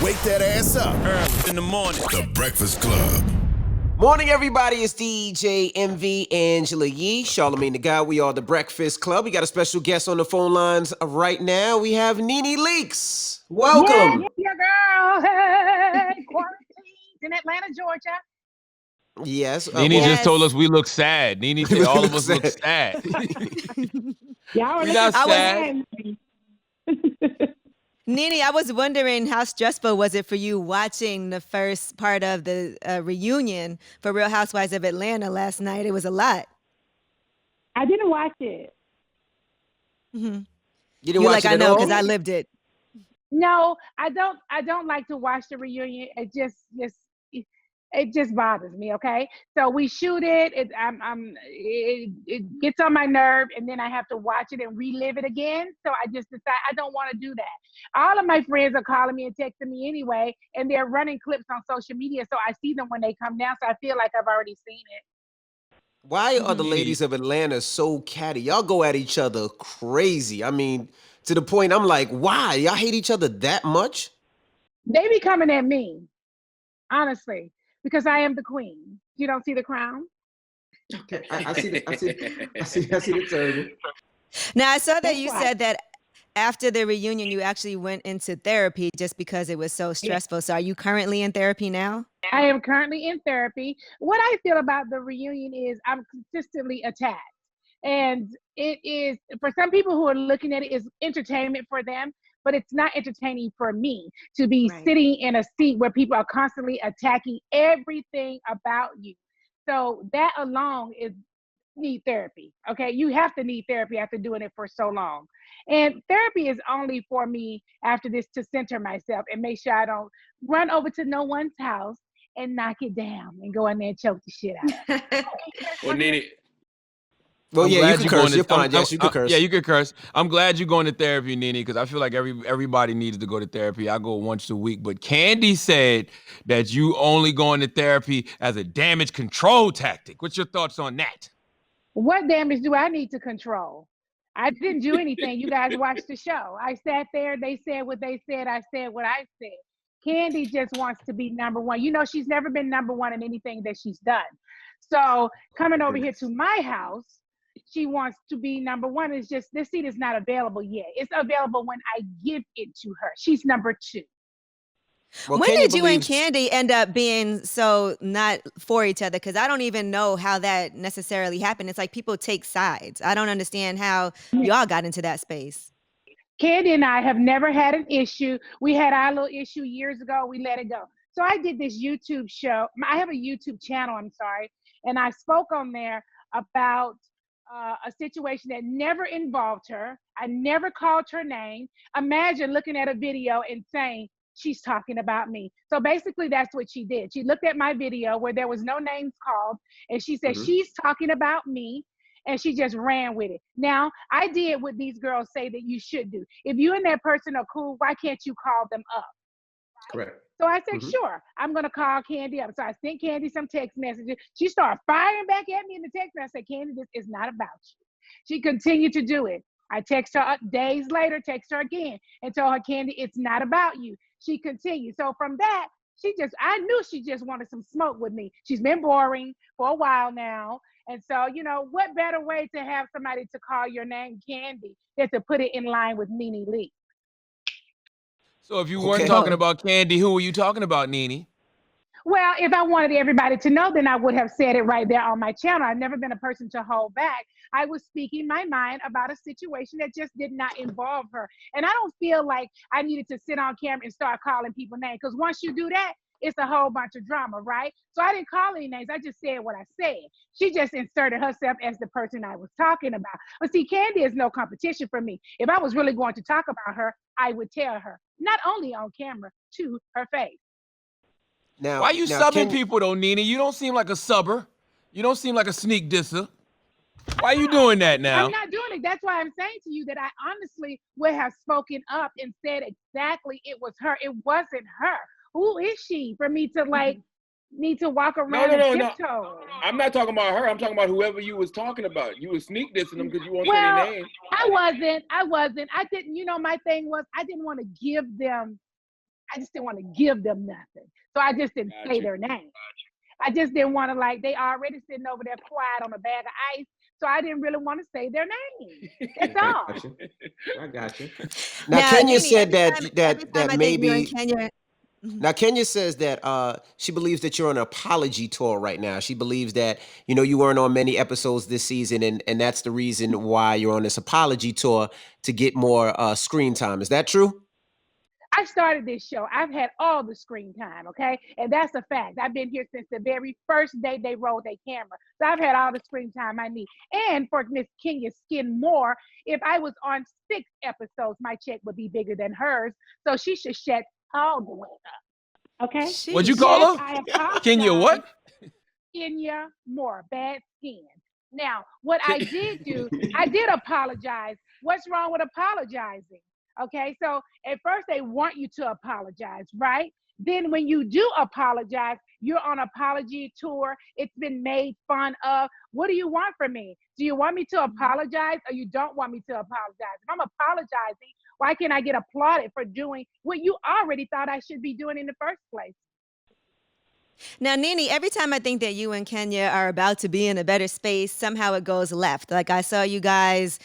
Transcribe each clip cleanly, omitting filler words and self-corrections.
Wake that ass up. Early in the morning. The Breakfast Club. Morning, everybody. It's DJ MV Angela Yee, Charlamagne the Guy. We are the Breakfast Club. We got a special guest on the phone lines right now. We have NeNe Leakes. Welcome. Yeah, girl. Hey, quarantine in Atlanta, Georgia. Yes. NeNe just told us we look sad. NeNe said all of us look sad. Y'all We're not sad. NeNe, I was wondering how stressful was it for you watching the first part of the reunion for Real Housewives of Atlanta last night? It was a lot. I didn't watch it. Mm-hmm. You didn't watch it I know at because all? I lived it. No, I don't. I don't like to watch the reunion. It just bothers me. Okay, so we shoot it. It gets on my nerve, and then I have to watch it and relive it again. So I just decide I don't want to do that. All of my friends are calling me and texting me anyway, and they're running clips on social media, so I see them when they come down. So I feel like I've already seen it. Why are the ladies of Atlanta so catty? Y'all go at each other crazy. I mean, to the point I'm like, why? Y'all hate each other that much? They be coming at me, honestly, because I am the queen. You don't see the crown? Okay, I see the turban. Now, I saw that That's you why. said that after the reunion, you actually went into therapy just because it was so stressful. So are you currently in therapy now? I am currently in therapy. What I feel about the reunion is I'm consistently attacked. And it is, for some people who are looking at it, is entertainment for them, but it's not entertaining for me to be Right. sitting in a seat where people are constantly attacking everything about you. So that alone is need therapy. Okay. You have to need therapy after doing it for so long. And therapy is only for me after this to center myself and make sure I don't run over to no one's house and knock it down and go in there and choke the shit out. Well, NeNe, Well, I'm yeah, you glad can you're curse. going You're to- fine, I'm- Jess. You can curse. Yeah, you can curse. I'm glad you're going to therapy, NeNe, because I feel like everybody needs to go to therapy. I go once a week, but Kandi said that you only going to therapy as a damage control tactic. What's your thoughts on that? What damage do I need to control? I didn't do anything. You guys watched the show. I sat there. They said what they said. I said what I said. Kandi just wants to be number one. You know, she's never been number one in anything that she's done. So coming over here to my house, she wants to be number one. It's just this seat is not available yet. It's available when I give it to her. She's number two. Well, When Kenya did you and believes- Kandi end up being so not for each other? Because I don't even know how that necessarily happened. It's like people take sides. I don't understand how y'all got into that space. Kandi and I have never had an issue. We had our little issue years ago. We let it go. So I did this YouTube show. I have a YouTube channel, I'm sorry. And I spoke on there about a situation that never involved her. I never called her name. Imagine looking at a video and saying, she's talking about me. So basically, that's what she did. She looked at my video where there was no names called, and she said, she's talking about me. And she just ran with it. Now, I did what these girls say that you should do. If you and that person are cool, why can't you call them up? Correct. So I said, sure, I'm going to call Kandi up. So I sent Kandi some text messages. She started firing back at me in the text message. I said, Kandi, this is not about you. She continued to do it. I text her days later, text her again, and told her, Kandi, it's not about you. She continued. So from that, I knew she just wanted some smoke with me. She's been boring for a while now. And so, you know, what better way to have somebody to call your name Kandi than to put it in line with NeNe Leakes? So if you Okay. weren't talking about Kandi, who were you talking about, NeNe? Well, if I wanted everybody to know, then I would have said it right there on my channel. I've never been a person to hold back. I was speaking my mind about a situation that just did not involve her. And I don't feel like I needed to sit on camera and start calling people names, because once you do that, it's a whole bunch of drama, right? So I didn't call any names. I just said what I said. She just inserted herself as the person I was talking about. But see, Kandi is no competition for me. If I was really going to talk about her, I would tell her, not only on camera, to her face. Now, Why you subbing people though, NeNe? You don't seem like a subber. You don't seem like a sneak disser. Why you doing that now? I'm not doing it. That's why I'm saying to you that I honestly would have spoken up and said exactly it was her. It wasn't her. Who is she for me to need to walk around and tiptoe? I'm not talking about her. I'm talking about whoever you was talking about. You was sneak dissing them because you won't say Well, their name. I wasn't. I didn't, my thing was I didn't want to give them I just didn't want to give them nothing. So I just didn't say their name. I just didn't want to, like, they already sitting over there quiet on a bag of ice. So I didn't really want to say their name. That's all. I got you. Now, Kenya NeNe, said every time that I think you and maybe. Kenya. Mhm. Now, Kenya says that she believes that you're on an apology tour right now. She believes that, you weren't on many episodes this season, and that's the reason why you're on this apology tour to get more screen time. Is that true? I started this show. I've had all the screen time, okay? And that's a fact. I've been here since the very first day they rolled their camera. So I've had all the screen time I need. And for Miss Kenya's skin more, if I was on 6 episodes, my check would be bigger than hers. So she should shut all the way up, okay? What'd you Sheesh. call Yes, her? I apologize. Kenya what? Kenya Moore, bad skin. Now, what I did do, I did apologize. What's wrong with apologizing? Okay, so at first they want you to apologize, right? Then when you do apologize, you're on apology tour. It's been made fun of. What do you want from me? Do you want me to apologize or you don't want me to apologize? If I'm apologizing, why can't I get applauded for doing what you already thought I should be doing in the first place? Now, NeNe, every time I think that you and Kenya are about to be in a better space, somehow it goes left. Like I saw you guys,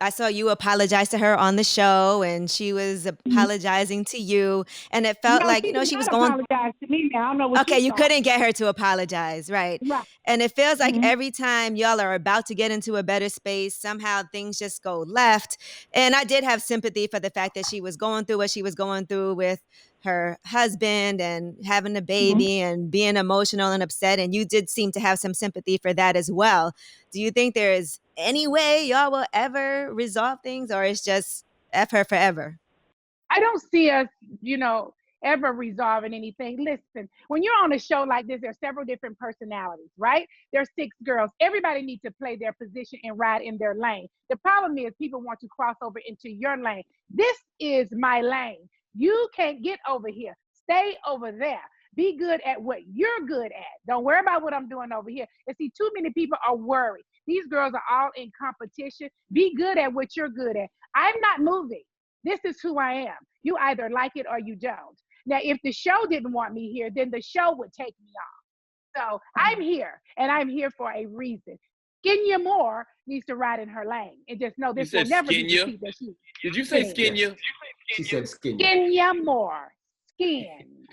I saw you apologize to her on the show and she was apologizing to you. And it felt No, like, she did she was not going. apologize to me now. I don't know what Okay, she you thought. couldn't get her to apologize, right? Right. And it feels like Mhm. every time y'all are about to get into a better space, somehow things just go left. And I did have sympathy for the fact that she was going through what she was going through with her husband and having a Mhm. baby and being emotional and upset. And you did seem to have some sympathy for that as well. Do you think there is any way y'all will ever resolve things, or it's just F her forever? I don't see us, ever resolving anything. Listen, when you're on a show like this, there's several different personalities, right? There's 6 girls. Everybody needs to play their position and ride in their lane. The problem is people want to cross over into your lane. This is my lane. You can't get over here. Stay over there. Be good at what you're good at. Don't worry about what I'm doing over here. And see, too many people are worried. These girls are all in competition. Be good at what you're good at. I'm not moving. This is who I am. You either like it or you don't. Now, if the show didn't want me here, then the show would take me off. So I'm here, and I'm here for a reason. Kenya Moore needs to ride in her lane and just know this will said never be the Skenya? seat that she. Did you say Skenya? She said skin. Kenya Moore, skin.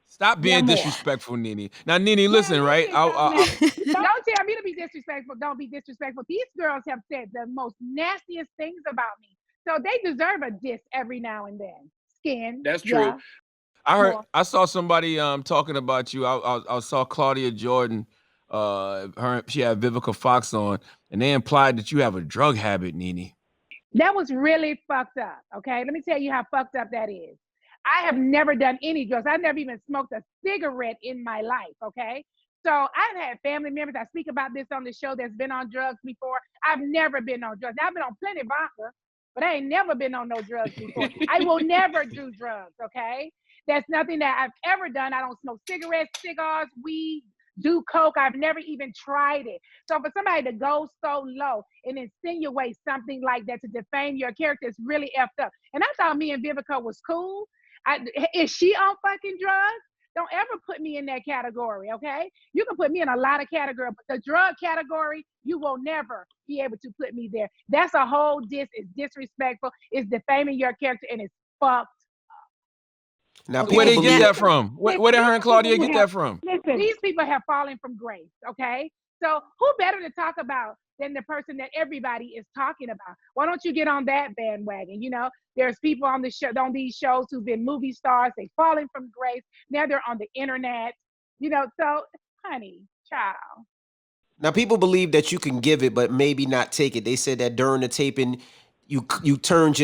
Stop being More. disrespectful, NeNe. Now, NeNe, listen, right? Don't tell me to be disrespectful. Don't be disrespectful. These girls have said the most nastiest things about me. So they deserve a diss every now and then. Skin. That's true. Yeah. I saw somebody talking about you. I saw Claudia Jordan. She had Vivica Fox on, and they implied that you have a drug habit, NeNe. That was really fucked up. Okay, let me tell you how fucked up that is. I have never done any drugs. I've never even smoked a cigarette in my life. Okay, so I've had family members. I speak about this on the show that's been on drugs before. I've never been on drugs. I've been on plenty of vodka, but I ain't never been on no drugs before. I will never do drugs. Okay, that's nothing that I've ever done. I don't smoke cigarettes, cigars, weed, do coke. I've never even tried it. So for somebody to go so low and insinuate something like that to defame your character is really effed up. And I thought me and Vivica was cool. Is she on fucking drugs? Don't ever put me in that category, okay? You can put me in a lot of categories, but the drug category, you will never be able to put me there. That's a whole diss. It's disrespectful. It's defaming your character, and it's fucked. Now, Where they people get believe that from? Where did her and Claudia get that from? Listen, these people have fallen from grace, okay? So who better to talk about than the person that everybody is talking about? Why don't you get on that bandwagon? There's people on the show, on these shows who've been movie stars. They've fallen from grace. Now they're on the internet. So honey, child. Now, people believe that you can give it, but maybe not take it. They said that during the taping, you closed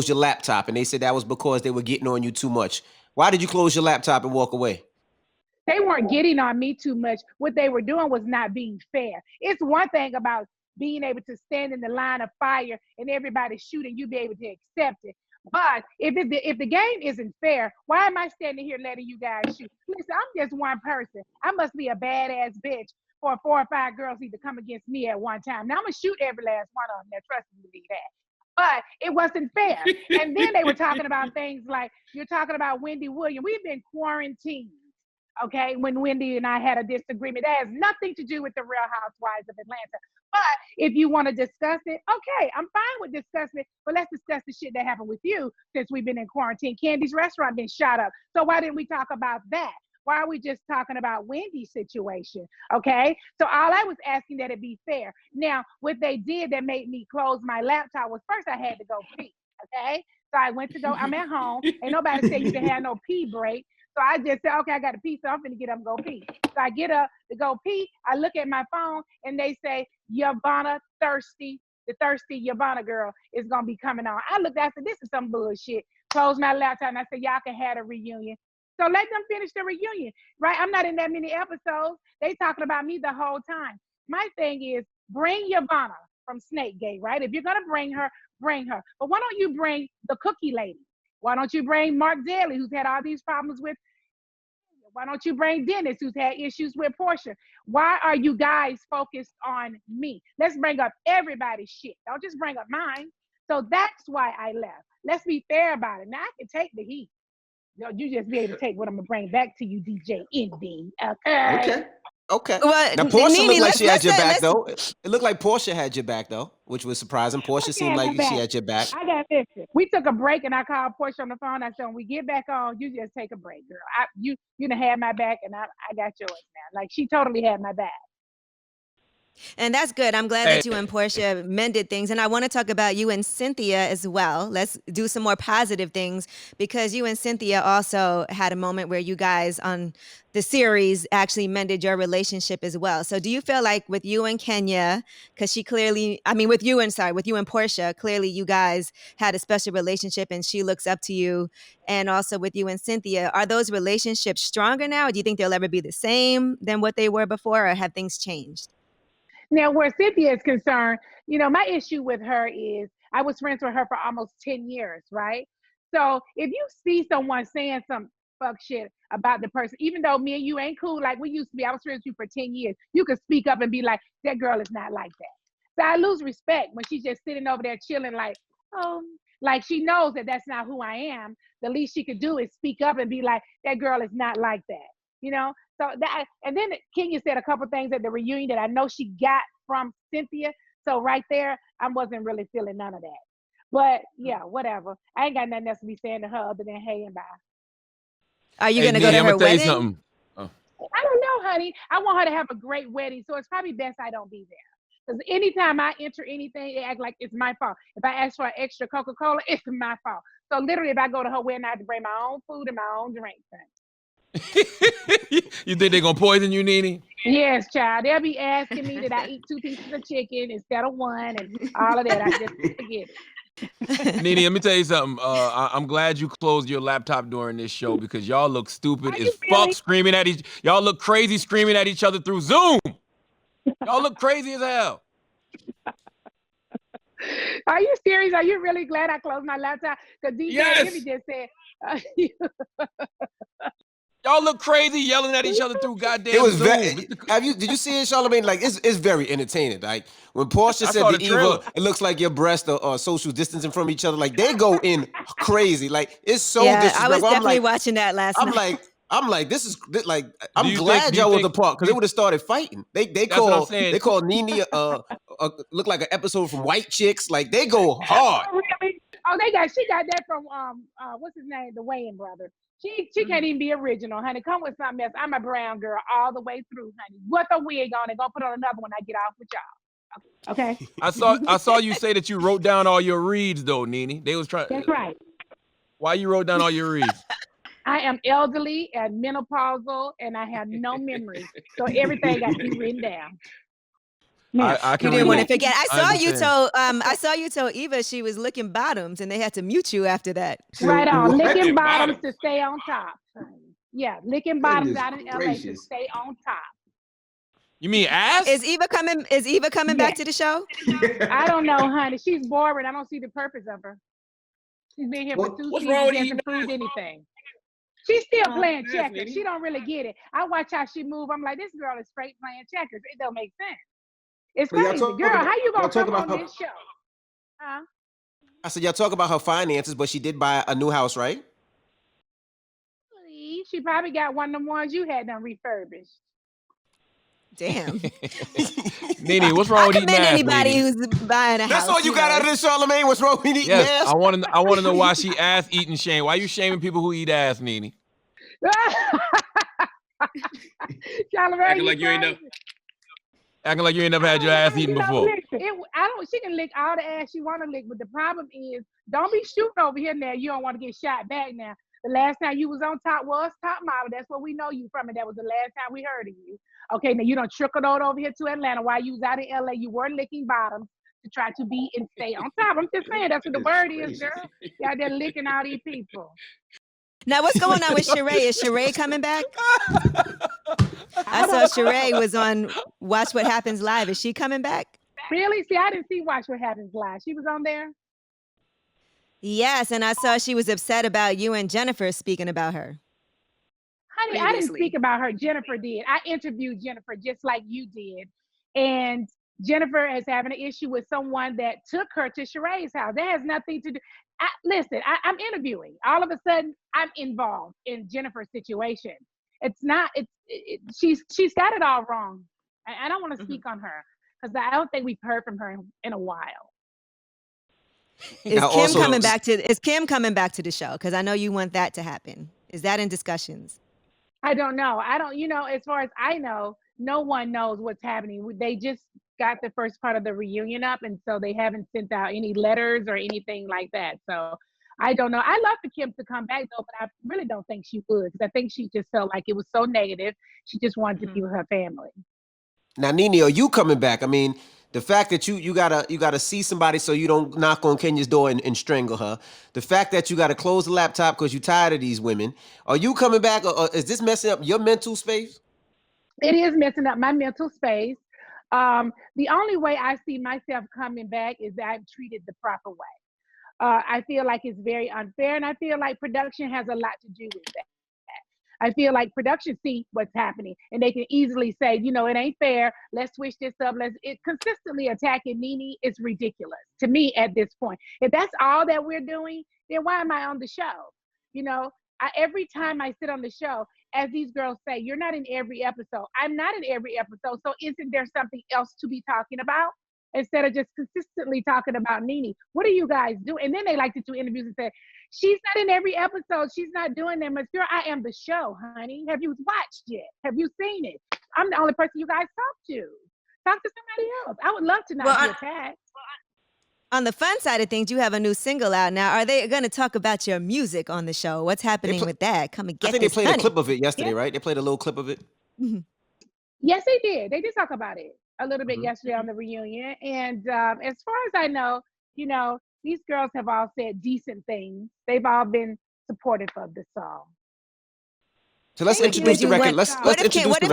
your laptop, and they said that was because they were getting on you too much. Why did you close your laptop and walk away? They weren't getting on me too much. What they were doing was not being fair. It's one thing about being able to stand in the line of fire and everybody shooting, you be able to accept it. But if the game isn't fair, why am I standing here letting you guys shoot? Listen, I'm just one person. I must be a badass bitch for 4 or 5 girls need to come against me at one time. Now I'm gonna shoot every last one of them. Now trust me to be that. but it wasn't fair. And then they were talking about things like, you're talking about Wendy Williams. We've been quarantined, okay, when Wendy and I had a disagreement. That has nothing to do with the Real Housewives of Atlanta. But if you want to discuss it, okay, I'm fine with discussing it, but let's discuss the shit that happened with you since we've been in quarantine. Kandi's restaurant been shot up. So why didn't we talk about that? Why are we just talking about Wendy's situation? Okay. So all I was asking that it be fair. Now, what they did that made me close my laptop was first I had to go pee. Okay. So I went to go, I'm at home. Ain't nobody said you can have no pee break. So I just said, okay, I got to pee. So I'm going to get up and go pee. So I get up to go pee. I look at my phone and they say, Yvonne thirsty. The thirsty Yvonne girl is going to be coming on. I looked, I said, this is some bullshit. Closed my laptop and I said, y'all can have a reunion. So let them finish the reunion, right? I'm not in that many episodes. They talking about me the whole time. My thing is, bring Yvonne from Snakegate, right? If you're going to bring her, bring her. But why don't you bring the cookie lady? Why don't you bring Mark Daly, who's had all these problems with? Why don't you bring Dennis, who's had issues with Portia? Why are you guys focused on me? Let's bring up everybody's shit. Don't just bring up mine. So that's why I left. Let's be fair about it. Now I can take the heat. You just be able to take what I'm gonna bring back to you, DJ Envy. Okay. Well, Now Portia NeNe, looked like she had your back let's- though. It looked like Portia had your back though, which was surprising. Portia seemed like she had your back. I got this. We took a break and I called Portia on the phone. I said, when we get back on, you just take a break, girl. You done had my back and I got yours now. Like she totally had my back. And that's good. I'm glad that you and Portia mended things. And I want to talk about you and Cynthia as well. Let's do some more positive things because you and Cynthia also had a moment where you guys on the series actually mended your relationship as well. So do you feel like with you and Kenya, because she clearly, with you and Portia, clearly you guys had a special relationship and she looks up to you, and also with you and Cynthia, are those relationships stronger now? Or do you think they'll ever be the same than what they were before, or have things changed? Now, where Cynthia is concerned, my issue with her is I was friends with her for almost 10 years, right? So if you see someone saying some fuck shit about the person, even though me and you ain't cool like we used to be, I was friends with you for 10 years, you could speak up and be like, that girl is not like that. So I lose respect when she's just sitting over there chilling like, oh, like she knows that that's not who I am. The least she could do is speak up and be like, that girl is not like that, So that, and then Kenya said a couple things at the reunion that I know she got from Cynthia. So right there, I wasn't really feeling none of that. But yeah, whatever. I ain't got nothing else to be saying to her other than hey and bye. Are you gonna go to I'm her gonna tell you wedding? something. Oh. I don't know, honey. I want her to have a great wedding, so it's probably best I don't be there. Because anytime I enter anything, they act like it's my fault. If I ask for an extra Coca-Cola, it's my fault. So literally, if I go to her wedding, I have to bring my own food and my own drink. You think they're gonna poison you, NeNe? Yes, child. They'll be asking me that I eat 2 pieces of chicken instead of 1 and all of that. I just forget it. NeNe, let me tell you something. I'm glad you closed your laptop during this show because y'all look stupid Are as you fuck really? screaming at y'all look crazy screaming at each other through Zoom. Y'all look crazy as hell. Are you serious? Are you really glad I closed my laptop? Because DJ Jimmy just said, y'all look crazy yelling at each other through goddamn It was Zoom. did you see it, Charlamagne? Like it's very entertaining. Like when Portia I said saw to the Eva, trailer. it looks like your breasts are social distancing from each other. Like they go in crazy. Like it's so Yeah, I was disrespectful. definitely watching that last night. I'm like, this is like, Do I'm you glad think- do y'all you was think- apart because they would have started fighting. They That's what I'm call saying. they call NeNe look like an episode from White Chicks. Like they go hard. oh, really? Oh, she got that from what's his name, the Wayans brother. She can't even be original, honey. Come with something else. I'm a brown girl all the way through, honey. What a wig on and go put on another one. I get off with y'all. Okay. I saw you say that you wrote down all your reads though, NeNe. They was trying. That's right. Why you wrote down all your reads? I am elderly and menopausal, and I have no memory, so everything got to be written down. I You can didn't want to relate. forget. I understand. saw you tell Eva she was licking bottoms, and they had to mute you after that. Right on, licking Licking bottoms bottoms. to stay on top. Yeah, licking bottoms Goodness out in LA to gracious. stay on top. You mean ass? Is Eva coming back to the show? I don't know, honey. She's boring. I don't see the purpose of her. She's been here for What- 2 what's wrong seasons. with She eating hasn't proved ass? anything. She's still Oh, playing yes, checkers. lady. She don't really get it. I watch how she move. I'm like, this girl is straight playing checkers. It don't make sense. It's But y'all crazy. talk Girl, about- how you y'all gonna talk come about on her- this show? Huh? I said y'all talk about her finances, but she did buy a new house, right? She probably got one of them ones you had done refurbished. Damn. NeNe, what's wrong I with eating commend ass, anybody NeNe? who's buying a house. That's all you got out of this, Charlamagne? What's wrong with eating Yes, ass? I want to know why she ass eating shame. Why you shaming people who eat ass, NeNe? Charlamagne, Acting like you ain't know. Acting like you ain't never had your ass eaten before. She can lick all the ass she want to lick, but the problem is, don't be shooting over here now. You don't want to get shot back now. The last time you was on top was Top Model. That's what we know you from, and that was the last time we heard of you. Okay, now you don't trickled on over here to Atlanta. While you was out in LA, you were licking bottoms to try to be and stay on top. I'm just saying, that's what the word is, girl. You out there licking all these people. Now, what's going on with Sheree? Is Sheree coming back? I saw Sheree was on Watch What Happens Live. Is she coming back? Really? See, I didn't see Watch What Happens Live. She was on there? Yes, and I saw she was upset about you and Jennifer speaking about her. Honey, I didn't speak about her. Jennifer did. I interviewed Jennifer just like you did. And Jennifer is having an issue with someone that took her to Sheree's house. That has nothing to do. Listen, I'm interviewing. All of a sudden, I'm involved in Jennifer's situation. It's not, she's got it all wrong. I don't want to speak on her because I don't think we've heard from her in a while. Is Kim coming back to the show? Because I know you want that to happen. Is that in discussions? I don't know. As far as I know, no one knows what's happening. They just got the first part of the reunion up, and so they haven't sent out any letters or anything like that. So I don't know. I love for Kim to come back though, but I really don't think she would, because I think she just felt like it was so negative. She just wanted to be with her family. Now, NeNe, are you coming back? I mean, the fact that you gotta see somebody so you don't knock on Kenya's door and strangle her. The fact that you gotta close the laptop because you're tired of these women. Are you coming back, or is this messing up your mental space? It is messing up my mental space. The only way I see myself coming back is that I'm treated the proper way. I feel like it's very unfair, and I feel like production has a lot to do with that. I feel like production see what's happening, and they can easily say, it ain't fair. Let's switch this up. Consistently attacking NeNe is ridiculous to me at this point. If that's all that we're doing, then why am I on the show? Every time I sit on the show, as these girls say, you're not in every episode. I'm not in every episode. So isn't there something else to be talking about instead of just consistently talking about NeNe? What do you guys do? And then they like to do interviews and say, she's not in every episode. She's not doing that much. Girl, I am the show, honey. Have you watched yet? Have you seen it? I'm the only person you guys talk to. Talk to somebody else. I would love to not be attacked. On the fun side of things, you have a new single out now. Are they going to talk about your music on the show? What's happening with that? Come and get this, I think they played honey. a clip of it yesterday, right? They played a little clip of it. Mm-hmm. Yes, they did. They did talk about it a little bit yesterday on the reunion. And as far as I know, these girls have all said decent things. They've all been supportive of the song. So let's introduce the record. Let's introduce the record.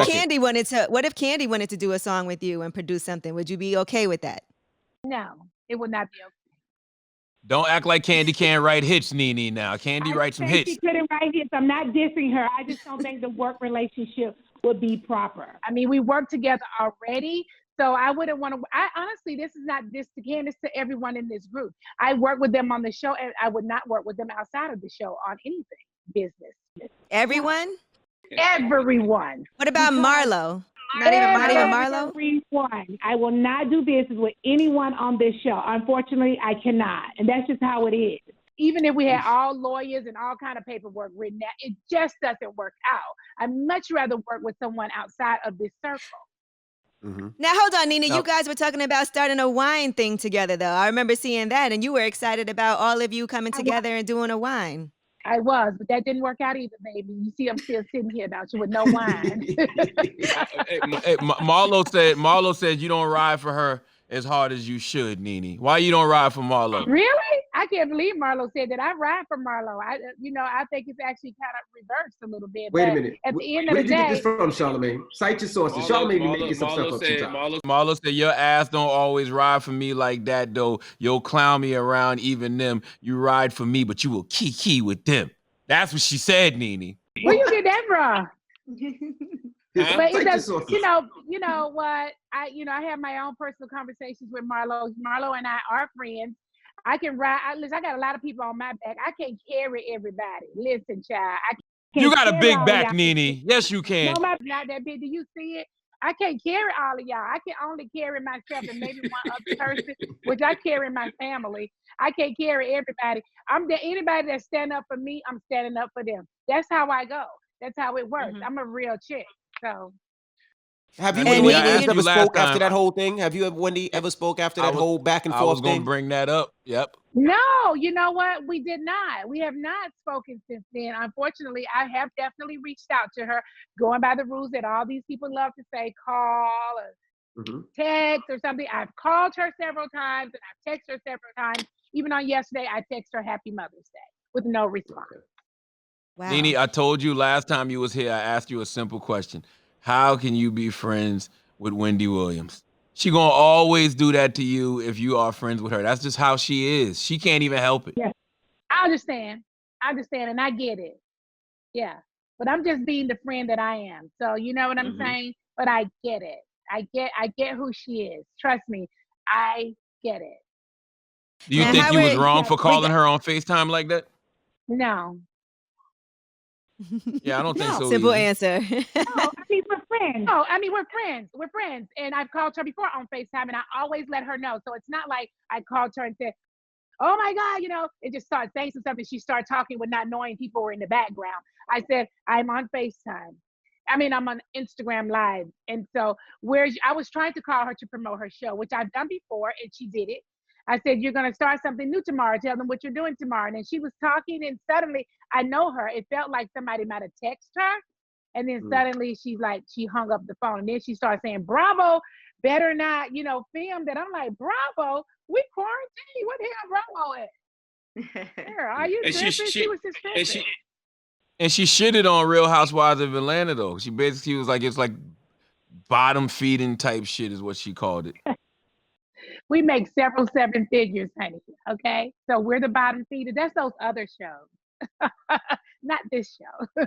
What if Kandi wanted to do a song with you and produce something? Would you be okay with that? No, it would not be okay. Don't act like Kandi can't write hits, NeNe. Now, Kandi writes some hits. She couldn't write hits. I'm not dissing her. I just don't think the work relationship would be proper. I mean, we work together already, so I wouldn't want to. Honestly, this is not this to Candace, to everyone in this group. I work with them on the show, and I would not work with them outside of the show on anything business. Everyone? Everyone. What about Marlo? Not even Marlo? Everyone. I will not do business with anyone on this show. Unfortunately, I cannot. And that's just how it is. Even if we had all lawyers and all kind of paperwork written out, it just doesn't work out. I'd much rather work with someone outside of this circle. Mm-hmm. Now, hold on, NeNe. You guys were talking about starting a wine thing together, though. I remember seeing that, and you were excited about all of you coming together and doing a wine. I was, but that didn't work out either, baby. You see, I'm still sitting here now with no wine. Marlo said you don't ride for her as hard as you should, NeNe. Why you don't ride for Marlo? Really? I can't believe Marlo said that. I ride for Marlo. I think it's actually kind of reversed a little bit. Wait a minute. At the end of Where the did you day, get this from, Charlamagne? Cite your sources. Charlamagne be making some stuff up sometimes. Marlo said your ass don't always ride for me like that, though. You'll clown me around even them. You ride for me, but you will kiki with them. That's what she said, NeNe. Where you get that from? But it does, sources. you know what? I have my own personal conversations with Marlo. Marlo and I are friends. I can ride. Listen, I got a lot of people on my back. I can't carry everybody. Listen, child, I You can't got a carry big all of back, y'all. NeNe. Yes, you No, can. my not that big. Do you see it? I can't carry all of y'all. I can only carry myself and maybe one other person, which I carry my family. I can't carry everybody. Anybody that stand up for me, I'm standing up for them. That's how I go. That's how it works. I'm a real chick. So Have you And and Wendy, Wendy I Williams asked you ever last spoke after time. that whole thing? Have you, Wendy, ever spoke after that whole back and I was forth gonna thing? bring that up. Yep. no, you know what? We did not. We have not spoken since then. Unfortunately, I have definitely reached out to her, going by the rules that all these people love to say, call or text or something. I've called her several times and I've texted her several times. Even on yesterday, I texted her Happy Mother's Day with no response. Wow. NeNe, I told you last time you was here, I asked you a simple question. How can you be friends with Wendy Williams? She gonna always do that to you if you are friends with her. That's just how she is. She can't even help it. Yeah, I understand. And I get it. Yeah, but I'm just being the friend that I am. So you know what I'm saying? But I get it. I get who she is. Trust me, I get it. Do you Now, think you was Howard, wrong for we calling got- her on FaceTime like that? No, Yeah, I don't think No. so Simple either. answer. no, I mean we're friends. No, I mean we're friends. We're friends, and I've called her before on FaceTime, and I always let her know. So it's not like I called her and said, "Oh my God," it just started saying something. She started talking with not knowing people were in the background. I said, "I'm on FaceTime. I mean, I'm on Instagram Live." And so I was trying to call her to promote her show, which I've done before, and she did it. I said, "You're going to start something new tomorrow. Tell them what you're doing tomorrow." And then she was talking, and suddenly I know her. It felt like somebody might have texted her. And then suddenly she hung up the phone. And then she started saying, "Bravo, better not, film that." I'm like, "Bravo? We quarantined. What the hell Bravo at? Girl, are you And tripping?" She was just and tripping. And she shitted on Real Housewives of Atlanta though. She basically was like, it's like bottom feeding type shit is what she called it. We make several seven figures, honey. Okay, so we're the bottom feeder. That's those other shows, not this show.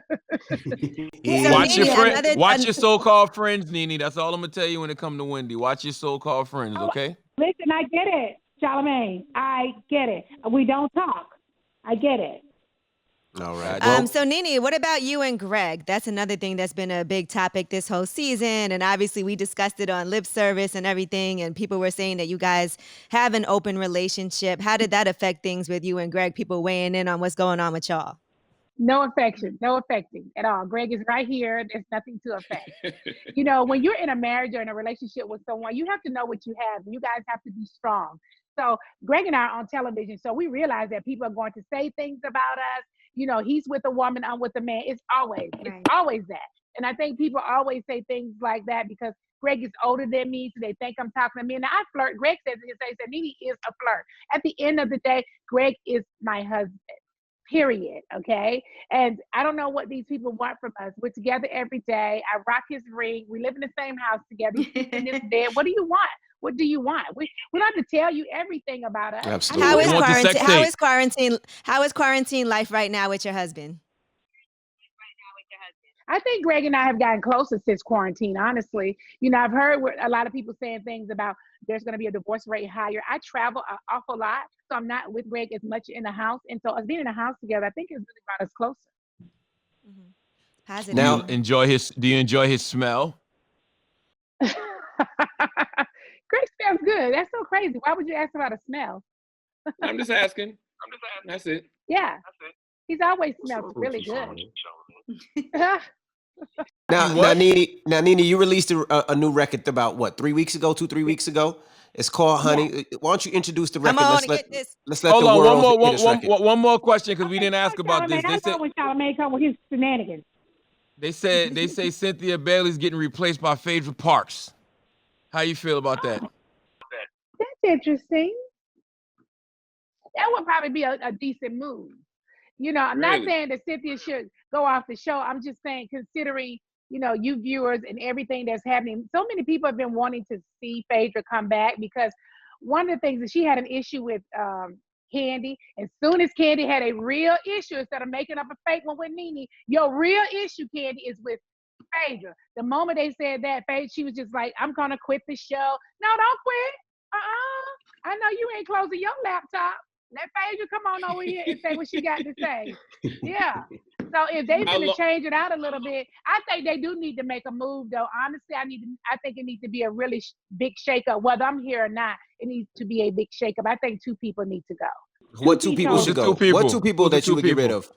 Yeah. Watch your NeNe, friend. Watch your so-called friends, NeNe. That's all I'm gonna tell you when it comes to Wendy. Watch your so-called friends, okay? Listen, I get it, Charlamagne. I get it. We don't talk. I get it. All right. So NeNe, what about you and Greg? That's another thing that's been a big topic this whole season. And obviously we discussed it on Lip Service and everything. And people were saying that you guys have an open relationship. How did that affect things with you and Greg? People weighing in on what's going on with y'all. No affecting at all. Greg is right here. There's nothing to affect. When you're in a marriage or in a relationship with someone, you have to know what you have. You guys have to be strong. So Greg and I are on television, so we realize that people are going to say things about us. He's with a woman, I'm with a man. It's always that. And I think people always say things like that because Greg is older than me, so they think I'm talking to me. And I flirt. Greg says NeNe is a flirt. At the end of the day, Greg is my husband. Period. Okay. And I don't know what these people want from us. We're together every day. I rock his ring. We live in the same house together. We sleep in this bed. What do you want? What do you want? We don't have to tell you everything about us. Absolutely. How is We want the quarantine? sex How tape. is quarantine? How is quarantine life right now with your husband? I think Greg and I have gotten closer since quarantine, honestly. I've heard a lot of people saying things about there's going to be a divorce rate higher. I travel an awful lot, so I'm not with Greg as much in the house. And so us being in the house together, I think it's really brought us closer. Positive. Now- Do you enjoy his smell? Greg smells good. That's so crazy. Why would you ask about a smell? I'm just asking. That's it. Yeah. He's always smelled really good. Now, NeNe, you released a new record about what, 3 weeks ago, 3 weeks ago? It's called Honey. Why don't you introduce the record? Come on, Let's get this. let Hold the on, world hear this record. one more question because we didn't ask about this. I know when Charlamagne come with his shenanigans. They say Cynthia Bailey's getting replaced by Phaedra Parks. How you feel about that? That's interesting. That would probably be a decent move. I'm not Really? saying that Cynthia should go off the show. I'm just saying, considering, you viewers and everything that's happening, so many people have been wanting to see Phaedra come back because one of the things that she had an issue with Kandi. As soon as Kandi had a real issue, instead of making up a fake one with NeNe, your real issue, Kandi, is with Phaedra. The moment they said that, Phaedra, she was just like, "I'm gonna quit the show." No, don't quit. I know you ain't closing your laptop. Let Phaedra come on over here and say what she got to say. Yeah. So if they need to change it out a little bit, I think they do need to make a move, though. Honestly, I think it needs to be a really big shakeup. Whether I'm here or not, it needs to be a big shakeup. I think 2 people need to go. What 2 people should go? What 2 people that you would get rid of?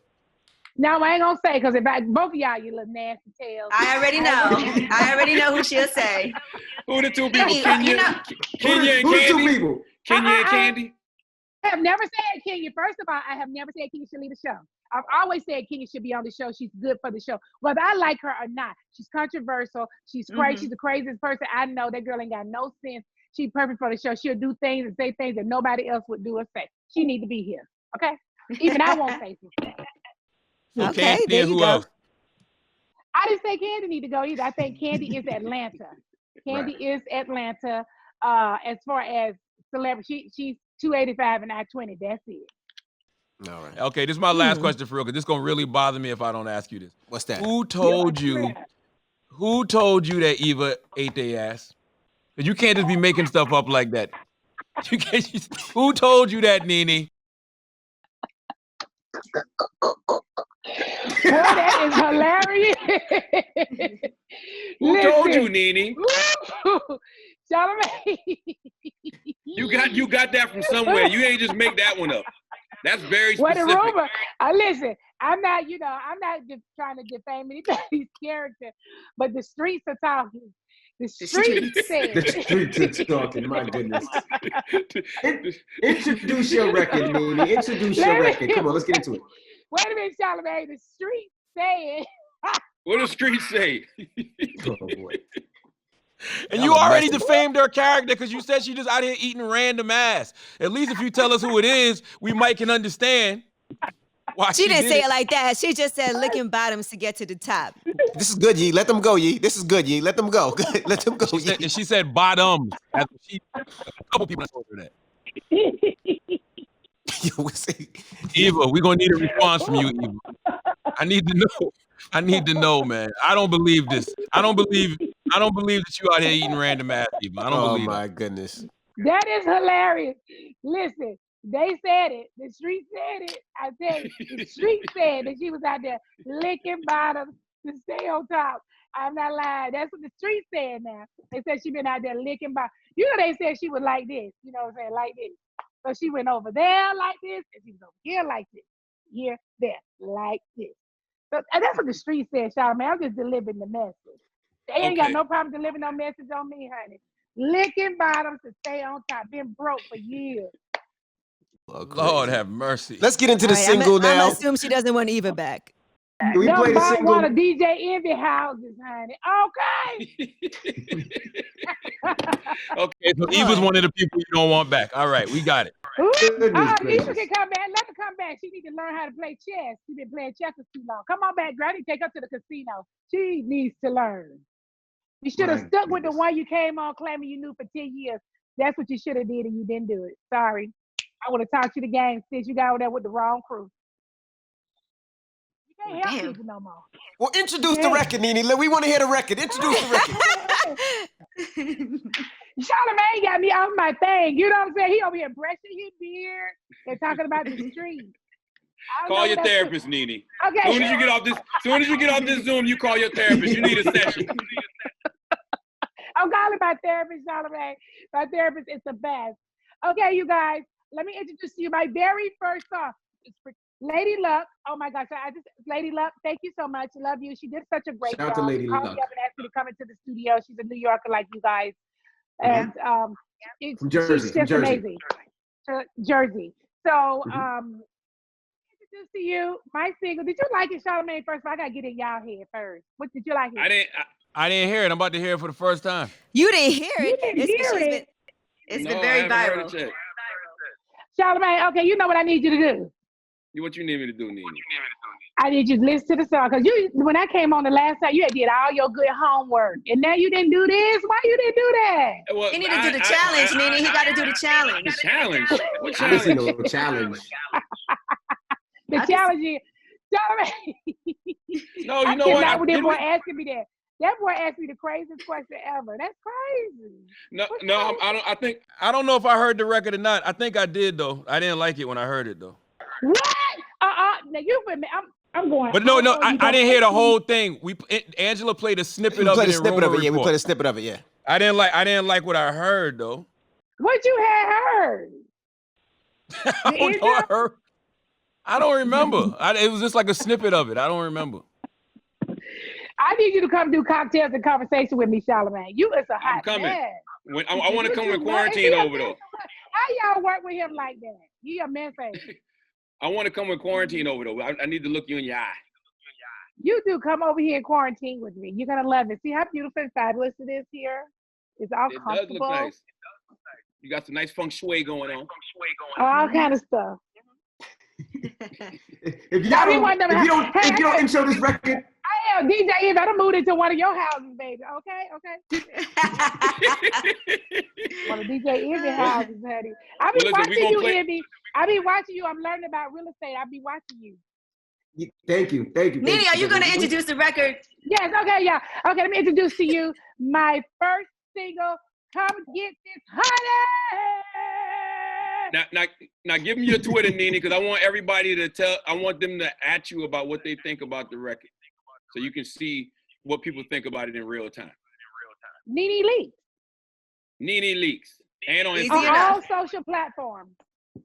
No, I ain't gonna say because if both of y'all, you little nasty tails. I already know. I already know who she'll say. Who the 2 people? Kenya and Who the 2 Kandi? people? Kenya and Kandi? I have never said Kenya. First of all, I have never said Kenya should leave the show. I've always said Kenya should be on the show. She's good for the show. Whether I like her or not, she's controversial. She's crazy. She's the craziest person I know. That girl ain't got no sense. She's perfect for the show. She'll do things and say things that nobody else would do or say. She need to be here. Okay? Even I won't say something. Okay, there you go. I didn't say Kandi need to go either. I think Kandi is Atlanta. Kandi is Atlanta. As far as celebrity, she's 285 and I-20. That's it. All right. Okay, this is my last question for real, because this is gonna really bother me if I don't ask you this. What's that? Who told you that Eva ate their ass? Because you can't just be making stuff up like that. You can't. Who told you that, NeNe? Boy, that is hilarious. Who told you, NeNe? Charlamagne. You got that from somewhere. You ain't just make that one up. That's very specific. What a rumor. Listen, I'm not trying to defame anybody's character, but the streets are talking. The streets said. The streets are talking. My goodness. Introduce your record, NeNe. Introduce your record. Come on, let's get into it. Wait a minute, Charlamagne. The streets said. What do the streets say? Oh boy. And you already defamed her character because you said she just out here eating random ass. At least if you tell us who it is, we might can understand why She didn't say it like that. She just said licking bottoms to get to the top. This is good, Yee. Let them go, Yee. This is good, Yee. Let them go. Let them go, Yee. She said bottoms. A couple people told her that. Eva, we're gonna need a response from you, Eva. I need to know, man. I don't believe this. I don't believe that you out here eating random ass, Eva. I don't believe it. Oh my goodness. That is hilarious. Listen, they said it. The street said it. I tell you, the street said that she was out there licking bottoms to stay on top. I'm not lying. That's what the street said now. They said she been out there licking bottoms. You know, they said she was like this. You know what I'm saying? Like this. So she went over there like this, and she was over here like this. Here, there, like this. So, and that's what the street said, Charlamagne. I'm just delivering the message. They ain't got no problem delivering no message on me, honey. Licking bottoms to stay on top. Been broke for years. Oh, Lord have mercy. Let's get into the single now. I'm assume she doesn't want Eva back. Can we play the single? One of DJ Envy houses, honey. Okay. Okay, so Eva's one of the people you don't want back. All right, we got it. Eva can come back. Let her come back. She needs to learn how to play chess. She's been playing checkers too long. Come on back, Granny. Take her to the casino. She needs to learn. You should have stuck with the one you came on claiming you knew for 10 years. That's what you should have did, and you didn't do it. Sorry. I would have taught you the game since you got over there with the wrong crew. You can't help people no more. Well, introduce the record, NeNe. We want to hear the record. Introduce the record. Charlamagne got me off my thing. You know what I'm saying? He over here brushing his beard and talking about the street. Call your therapist, NeNe. Okay. Soon as you get off this Zoom, you call your therapist. You need a session. I'm calling my therapist, Charlamagne. My therapist is the best. Okay, you guys, let me introduce to you my very first song. It's for Lady Luck. Oh my gosh, Lady Luck, thank you so much. Love you. She did such a great job. Shout out to Lady Luck. She asked me to come into the studio. She's a New Yorker like you guys. And from Jersey. She's just amazing. Jersey. So introduce to you my single. Did you like it, Charlamagne? First of all, I gotta get in y'all head first. What did you like it? I didn't hear it. I'm about to hear it for the first time. You didn't hear it. You didn't hear it. It's been very viral. Charlamagne, okay, you know what I need you to do. What you need me to do, NeNe? I need you to listen to the song. Because when I came on the last time, you had did all your good homework. And now you didn't do this. Why you didn't do that? Well, he need to do the challenge, NeNe. He got to do the challenge. The challenge? What challenge? I didn't see no challenge. The challenge is, Charlamagne. No, you know what? I didn't want asking me that. That boy asked me the craziest question ever. That's crazy. No, What's no, wrong? I don't know if I heard the record or not. I think I did though. I didn't like it when I heard it though. What? Now you with me? I'm going. But no, oh, I you gonna didn't hear the ask me? whole thing. Angela played a snippet We of played it a in snippet of Rumor it. Yeah, we Report. played a snippet of it. Yeah. I didn't like what I heard though. What you had heard? I don't remember. It was just like a snippet of it. I don't remember. I need you to come do cocktails and conversation with me, Charlamagne. You is a hot I'm coming. man. I want to come with Is quarantine he a over man? though. How y'all work with him like that? He a man face. I want to come with quarantine over though. I need to look you in your eye. You do come over here and quarantine with me. You're gonna love it. See how beautiful and fabulous it is here? It's all It comfortable. does look nice. You got some nice feng shui going on. All kind of stuff. If you don't intro this record, I am DJ Eve. I done moved into one of your houses, baby. Okay. One of DJ Ivy houses, honey. I be watching you, Ivy. I be watching you. I'm learning about real estate. I be watching you. Thank you. NeNe, are you going to introduce the record? Yes. Okay. Yeah. Okay. Let me introduce to you my first single. Come get this, honey. Now give me your Twitter, NeNe, because I want everybody to I want them to at you about what they think about the record. So you can see what people think about it in real time. NeNe Leaks. NeNe Leaks. And on Easy Instagram. On all enough. social platforms.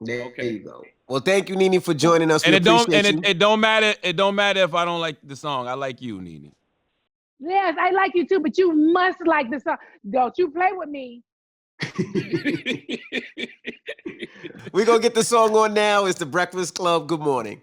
There you go. Well, thank you, NeNe, for joining us. And We it don't appreciate you. it don't matter. It don't matter if I don't like the song. I like you, NeNe. Yes, I like you too, but you must like the song. Don't you play with me. We're going to get the song on now. It's The Breakfast Club. Good morning.